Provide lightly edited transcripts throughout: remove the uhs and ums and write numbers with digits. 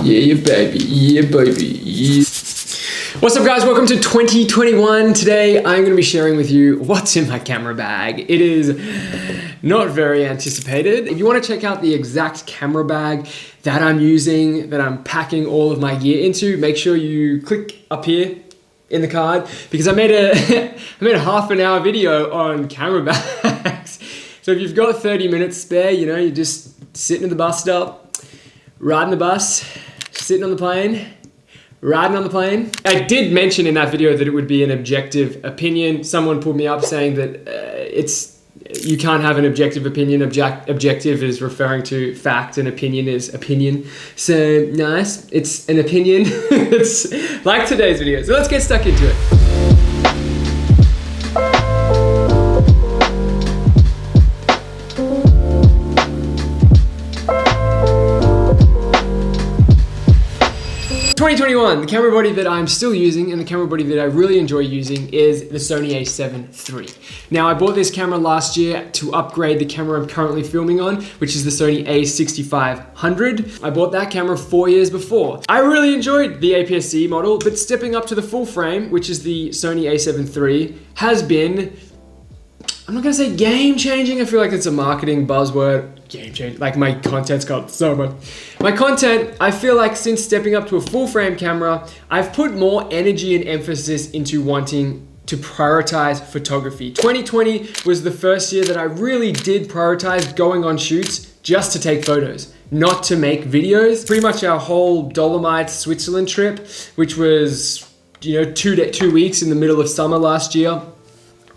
Yeah, baby. Yeah, baby. Yeah. What's up, guys? Welcome to 2021. Today, I'm going to be sharing with you what's in my camera bag. It is not very anticipated. If you want to check out the exact camera bag that I'm using, that I'm packing all of my gear into, make sure you click up here in the card, because I made a half an hour video on camera bags. So if you've got 30 minutes spare, you know, you're just sitting at the bus stop, riding the bus, sitting on the plane, riding on the plane. I did mention in that video that it would be an objective opinion. Someone pulled me up saying that you can't have an objective opinion. Objective is referring to fact and opinion is opinion. So nice, it's an opinion. It's like today's video. So let's get stuck into it. 2021, the camera body that I'm still using and the camera body that I really enjoy using is the Sony A7 III. Now, I bought this camera last year to upgrade the camera I'm currently filming on, which is the Sony A6500. I bought that camera 4 years before. I really enjoyed the APS-C model, but stepping up to the full frame, which is the Sony A7 III, has been, I'm not gonna say game changing. I feel like it's a marketing buzzword. Game changing. Like, my content's got so much. My content, I feel like since stepping up to a full frame camera, I've put more energy and emphasis into wanting to prioritize photography. 2020 was the first year that I really did prioritize going on shoots just to take photos, not to make videos. Pretty much our whole Dolomites Switzerland trip, which was, you know, 2 weeks in the middle of summer last year,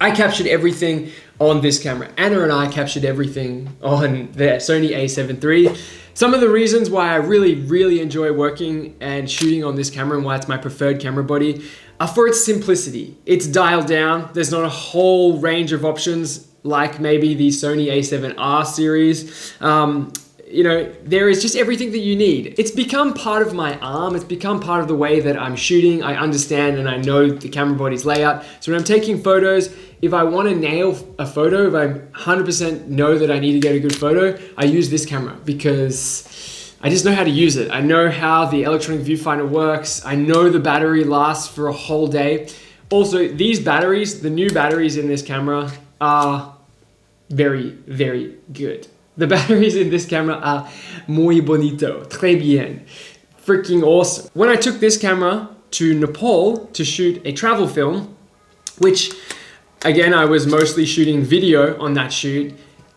I captured everything on this camera. Anna and I captured everything on the Sony A7 III. Some of the reasons why I really enjoy working and shooting on this camera and why it's my preferred camera body are for its simplicity. It's dialed down. There's not a whole range of options like maybe the Sony A7R series. You know, there is just everything that you need. It's become part of my arm. It's become part of the way that I'm shooting. I understand and I know the camera body's layout. So when I'm taking photos, if I want to nail a photo, if I 100% know that I need to get a good photo, I use this camera because I just know how to use it. I know how the electronic viewfinder works. I know the battery lasts for a whole day. Also, these batteries, the new batteries in this camera are very good. The batteries in this camera are muy bonito, très bien, freaking awesome. When I took this camera to Nepal to shoot a travel film, which again, I was mostly shooting video on that shoot,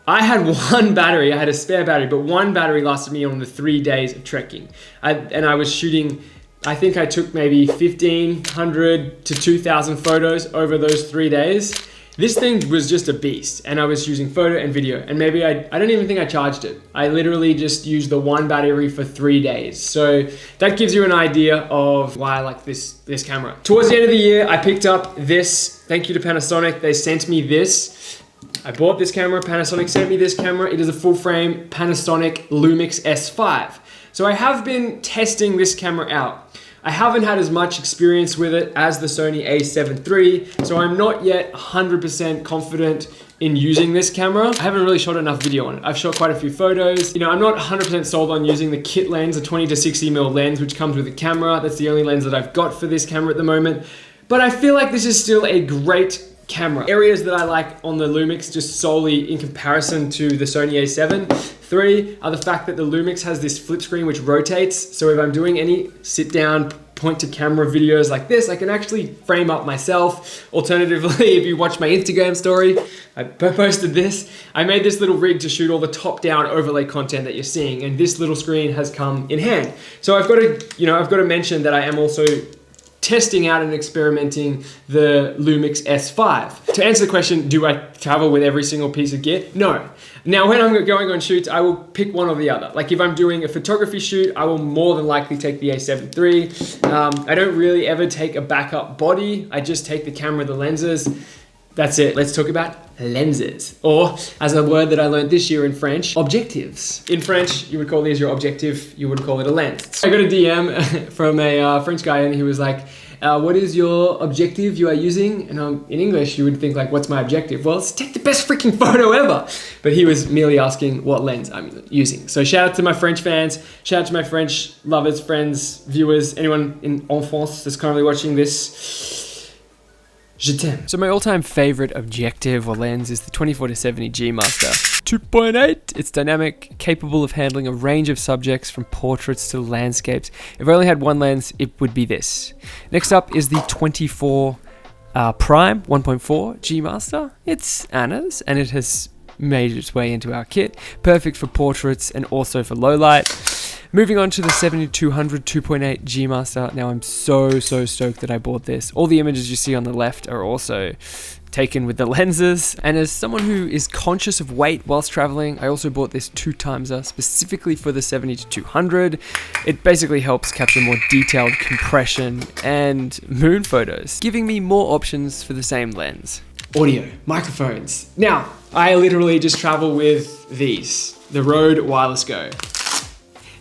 I had one battery, I had a spare battery, but one battery lasted me on the 3 days of trekking. And I was shooting, I think I took maybe 1,500 to 2,000 photos over those 3 days. This thing was just a beast, and I was using photo and video, and maybe I don't even think I charged it. I literally just used the one battery for 3 days. So that gives you an idea of why I like this camera. Towards the end of the year, I picked up this. Thank you to Panasonic. They sent me this. I bought this camera. Panasonic sent me this camera. It is a full frame Panasonic Lumix S5. So I have been testing this camera out. I haven't had as much experience with it as the Sony A7 III, so I'm not yet 100% confident in using this camera. I haven't really shot enough video on it. I've shot quite a few photos. You know, I'm not 100% sold on using the kit lens, a 20 to 60mm lens, which comes with the camera. That's the only lens that I've got for this camera at the moment. But I feel like this is still a great camera. Areas that I like on the Lumix, just solely in comparison to the Sony A7 III, are the fact that the Lumix has this flip screen which rotates. So if I'm doing any sit down, point to camera videos like this, I can actually frame up myself. Alternatively, if you watch my Instagram story, I posted this. I made this little rig to shoot all the top down overlay content that you're seeing, and this little screen has come in hand. So I've got to mention that I am also testing out and experimenting the Lumix S5. To answer the question, do I travel with every single piece of gear? No. Now, when I'm going on shoots, I will pick one or the other. Like if I'm doing a photography shoot, I will more than likely take the A7 III. I don't really ever take a backup body. I just take the camera, the lenses. that's it. Let's talk about lenses, or as a word that I learned this year in French, objectives. In French, you would call these your objective, you would call it a lens. I got a DM from a French guy and he was like, what is your objective you are using? And in English, you would think like, what's my objective? Well, it's to take the best freaking photo ever. But he was merely asking what lens I'm using. So shout out to my French fans, shout out to my French lovers, friends, viewers, anyone in France that's currently watching this. Je t'aime. So my all-time favorite objective or lens is the 24-70 G Master 2.8. It's dynamic, capable of handling a range of subjects from portraits to landscapes. If I only had one lens, it would be this. Next up is the 24 Prime 1.4 G Master. It's Anna's and it has made its way into our kit. Perfect for portraits and also for low light. Moving on to the 7200 2.8 G Master. Now I'm so stoked that I bought this. All the images you see on the left are also taken with the lenses. And as someone who is conscious of weight whilst traveling, I also bought this 2-timeser specifically for the 70-200. It basically helps capture more detailed compression and moon photos, giving me more options for the same lens. Audio, microphones. Now, I literally just travel with these, the Rode Wireless Go.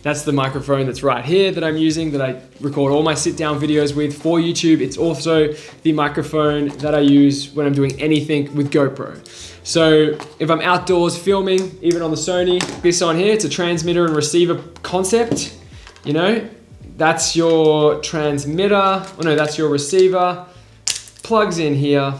That's the microphone that's right here that I'm using, that I record all my sit-down videos with for YouTube. It's also the microphone that I use when I'm doing anything with GoPro. So if I'm outdoors filming, even on the Sony, this on here, it's a transmitter and receiver concept. You know, that's your transmitter, oh no, that's your receiver, plugs in here,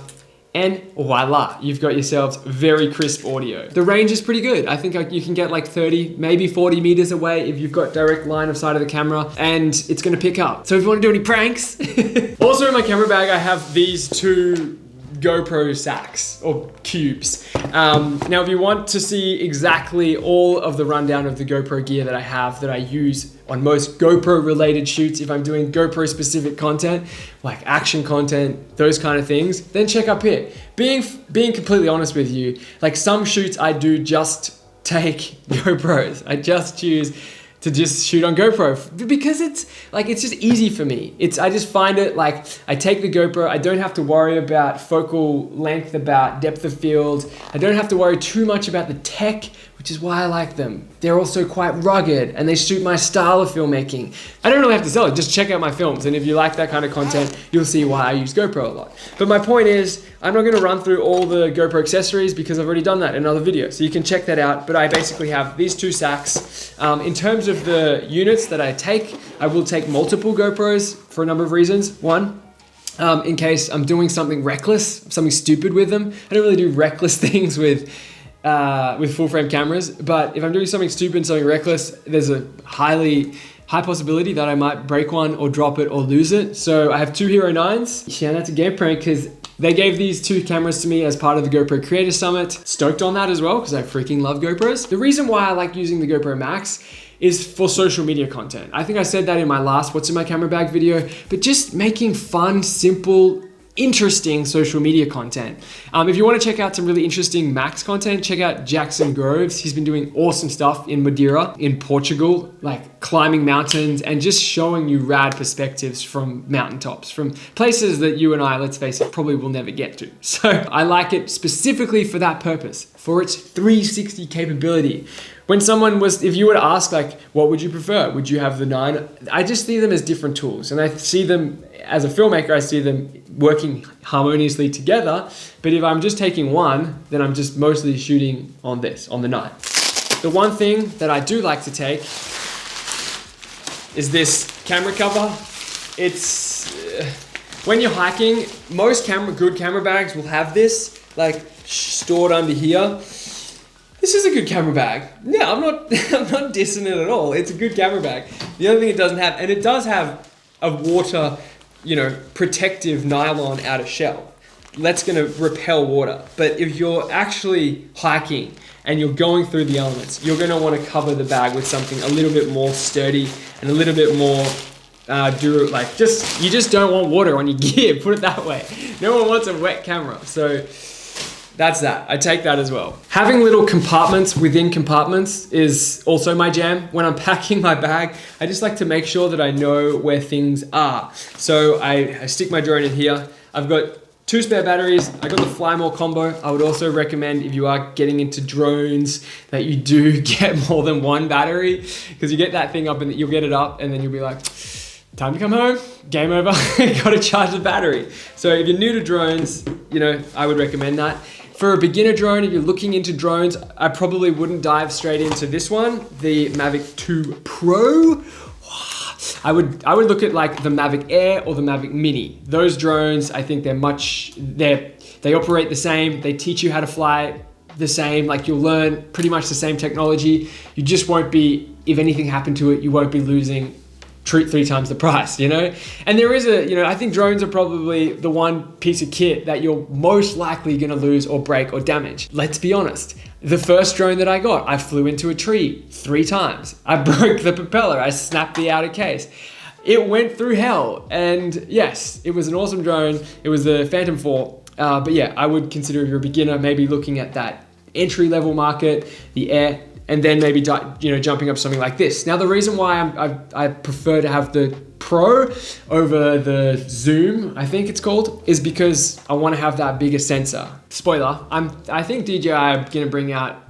and voila, you've got yourselves very crisp audio. The range is pretty good. I think you can get like 30, maybe 40 meters away if you've got direct line of sight of the camera, and it's gonna pick up. So if you wanna do any pranks. Also in my camera bag, I have these 2 GoPro sacks or cubes. Now if you want to see exactly all of the rundown of the GoPro gear that I use on most GoPro related shoots, if I'm doing GoPro specific content, like action content, those kind of things, then check up here. Being completely honest with you, like some shoots I do just take GoPros. I just choose to just shoot on GoPro because it's just easy for me. I just find it like I take the GoPro, I don't have to worry about focal length, about depth of field. I don't have to worry too much about the tech, which is why I like them. They're also quite rugged and they suit my style of filmmaking. I don't really have to sell it, just check out my films. And if you like that kind of content, you'll see why I use GoPro a lot. But my point is, I'm not gonna run through all the GoPro accessories because I've already done that in another video. So you can check that out. But I basically have these 2 sacks. In terms of the units that I take, I will take multiple GoPros for a number of reasons. One, in case I'm doing something reckless, something stupid with them. I don't really do reckless things with full frame cameras, but if I'm doing something stupid, something reckless, there's a high possibility that I might break one or drop it or lose it. So I have 2 Hero 9s. Shout out to GamePrank because they gave these 2 cameras to me as part of the GoPro Creator Summit. Stoked on that as well because I freaking love GoPros. The reason why I like using the GoPro Max is for social media content. I think I said that in my last What's in My Camera Bag video, but just making fun, simple, interesting social media content. If you want to check out some really interesting Max content, check out Jackson Groves. He's been doing awesome stuff in Madeira, in Portugal, like climbing mountains and just showing you rad perspectives from mountaintops, from places that you and I, let's face it, probably will never get to. So I like it specifically for that purpose, for its 360 capability. When if you were to ask like, what would you prefer? Would you have the 9? I just see them as different tools, and I see them as a filmmaker, I see them working harmoniously together. But if I'm just taking one, then I'm just mostly shooting on the 9. The one thing that I do like to take is this camera cover. It's, when you're hiking, most good camera bags will have this, like stored under here. This is a good camera bag. Yeah, I'm not dissing it at all. It's a good camera bag. The only thing it doesn't have, and it does have a water, protective nylon outer shell. That's gonna repel water. But if you're actually hiking and you're going through the elements, you're gonna wanna cover the bag with something a little bit more sturdy and a little bit more you just don't want water on your gear, put it that way. No one wants a wet camera. So that's that. I take that as well. Having little compartments within compartments is also my jam. When I'm packing my bag, I just like to make sure that I know where things are. So I stick my drone in here. I've got 2 spare batteries. I got the Fly More combo. I would also recommend if you are getting into drones that you do get more than 1 battery, because you get that thing up and you'll get it up and then you'll be like, time to come home, game over, gotta charge the battery. So if you're new to drones, you know, I would recommend that. For a beginner drone, if you're looking into drones, I probably wouldn't dive straight into this one, the Mavic 2 Pro. I would look at like the Mavic Air or the Mavic Mini. Those drones, I think they operate the same. They teach you how to fly the same. Like you'll learn pretty much the same technology. You just won't be, if anything happened to it, you won't be losing 3 times the price, you know? And there is I think drones are probably the one piece of kit that you're most likely gonna lose or break or damage. Let's be honest. The first drone that I got, I flew into a tree 3 times. I broke the propeller, I snapped the outer case. It went through hell. And yes, it was an awesome drone. It was the Phantom 4. But yeah, I would consider if you're a beginner, maybe looking at that entry-level market, the Air, and then maybe jumping up something like this. Now the reason why I prefer to have the Pro over the Zoom, I think it's called, is because I want to have that bigger sensor. Spoiler, I think DJI are gonna bring out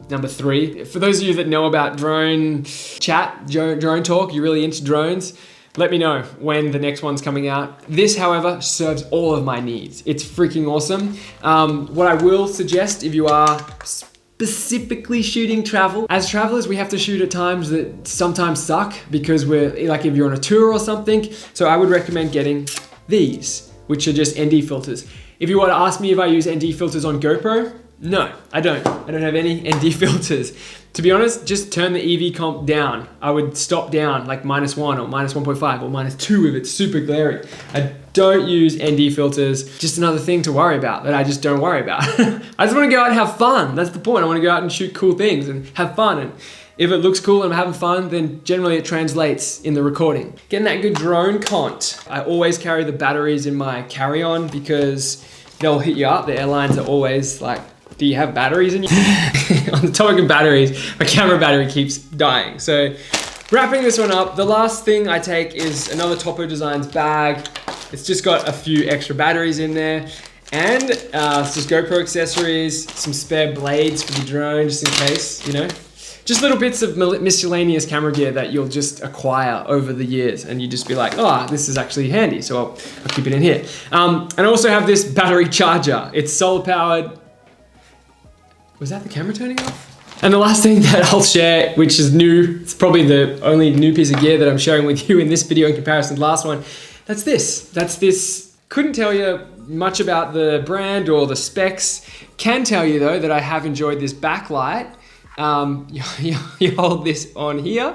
number 3. For those of you that know about drone chat, drone talk, you're really into drones, let me know when the next one's coming out. This, however, serves all of my needs. It's freaking awesome. What I will suggest if you are specifically shooting travel. As travelers, we have to shoot at times that sometimes suck because we're like if you're on a tour or something. So I would recommend getting these, which are just ND filters. If you want to ask me if I use ND filters on GoPro, no, I don't. I don't have any ND filters. To be honest, just turn the EV comp down. I would stop down like -1 or -1.5 or -2 if it's super glary. I don't use ND filters. Just another thing to worry about that I just don't worry about. I just want to go out and have fun. That's the point. I want to go out and shoot cool things and have fun. And if it looks cool and I'm having fun, then generally it translates in the recording. Getting that good drone cont. I always carry the batteries in my carry-on because they'll hit you up. The airlines are always like, do you have batteries in you? On the topic of batteries, my camera battery keeps dying. So wrapping this one up, the last thing I take is another Topo Designs bag. It's just got a few extra batteries in there. And it's just GoPro accessories, some spare blades for the drone, just in case, you know. Just little bits of miscellaneous camera gear that you'll just acquire over the years and you just be like, oh, this is actually handy, so I'll keep it in here. And I also have this battery charger. It's solar powered. Was that the camera turning off? And the last thing that I'll share, which is new, it's probably the only new piece of gear that I'm sharing with you in this video in comparison to the last one, that's this. Couldn't tell you much about the brand or the specs. Can tell you though that I have enjoyed this backlight. You hold this on here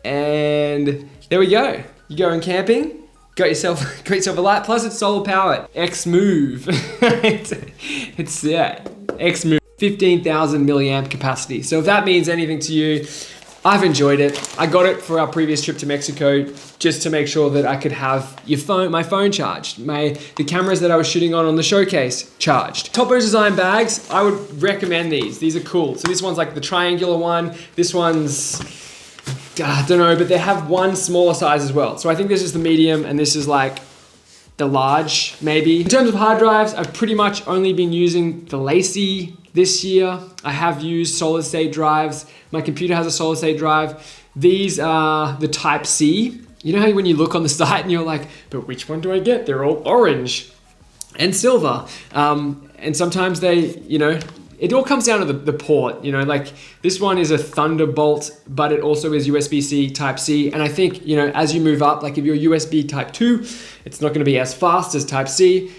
and there we go. You're going camping, got yourself a light, plus it's solar powered. X-Move. it's X-Move. 15,000 milliamp capacity. So if that means anything to you, I've enjoyed it. I got it for our previous trip to Mexico just to make sure that I could have my phone charged, the cameras that I was shooting on the showcase charged. Topo Design bags, I would recommend these. These are cool. So this one's like the triangular one. This one's, I don't know, but they have one smaller size as well. So I think this is the medium and this is like the large, maybe. In terms of hard drives, I've pretty much only been using the Lacy this year. I have used solid state drives. My computer has a solid state drive. These are the Type C. You know how when you look on the site and you're like, but which one do I get? They're all orange and silver. And sometimes they, it all comes down to the port, like this one is a Thunderbolt, but it also is USB-C Type C. And I think, as you move up, like if you're USB Type 2, it's not gonna be as fast as Type C.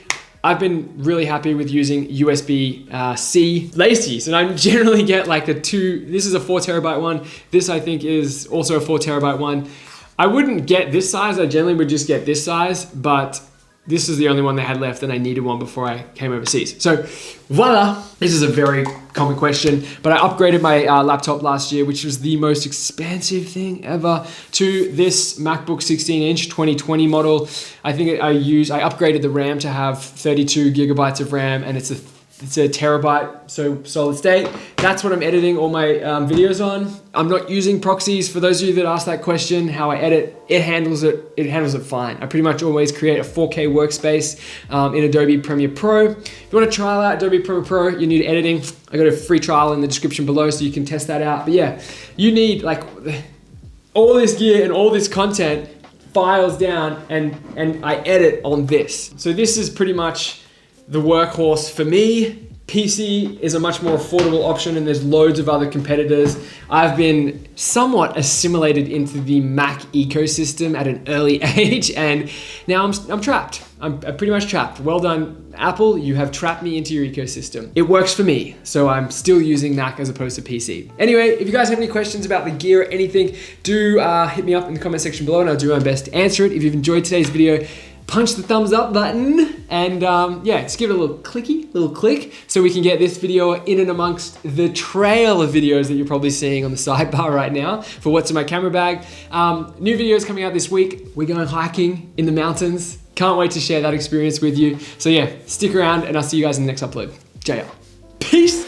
I've been really happy with using USB-C Lacy's, and I generally get like this is a 4 terabyte one. This I think is also a 4 terabyte one. I wouldn't get this size, I generally would just get this size, but this is the only one they had left and I needed one before I came overseas. So voila, this is a very common question, but I upgraded my laptop last year, which was the most expensive thing ever, to this MacBook 16-inch 2020 model. I think I upgraded the RAM to have 32 gigabytes of RAM and it's It's a terabyte, so solid state. That's what I'm editing all my videos on. I'm not using proxies. For those of you that asked that question, how I edit, it handles it fine. I pretty much always create a 4K workspace in Adobe Premiere Pro. If you want to trial out Adobe Premiere Pro, you need editing. I got a free trial in the description below so you can test that out. But yeah, you need like all this gear and all this content files down, and I edit on this. So this is pretty much the workhorse for me. PC is a much more affordable option, and there's loads of other competitors. I've been somewhat assimilated into the Mac ecosystem at an early age, and now I'm trapped. I'm pretty much trapped. Well done, Apple. You have trapped me into your ecosystem. It works for me, so I'm still using Mac as opposed to PC. Anyway, if you guys have any questions about the gear or anything, do hit me up in the comment section below, and I'll do my best to answer it. If you've enjoyed today's video, punch the thumbs up button, and yeah, just give it a little click, so we can get this video in and amongst the trail of videos that you're probably seeing on the sidebar right now for what's in my camera bag. New videos coming out this week. We're going hiking in the mountains. Can't wait to share that experience with you. So yeah, stick around, and I'll see you guys in the next upload. JL. Peace.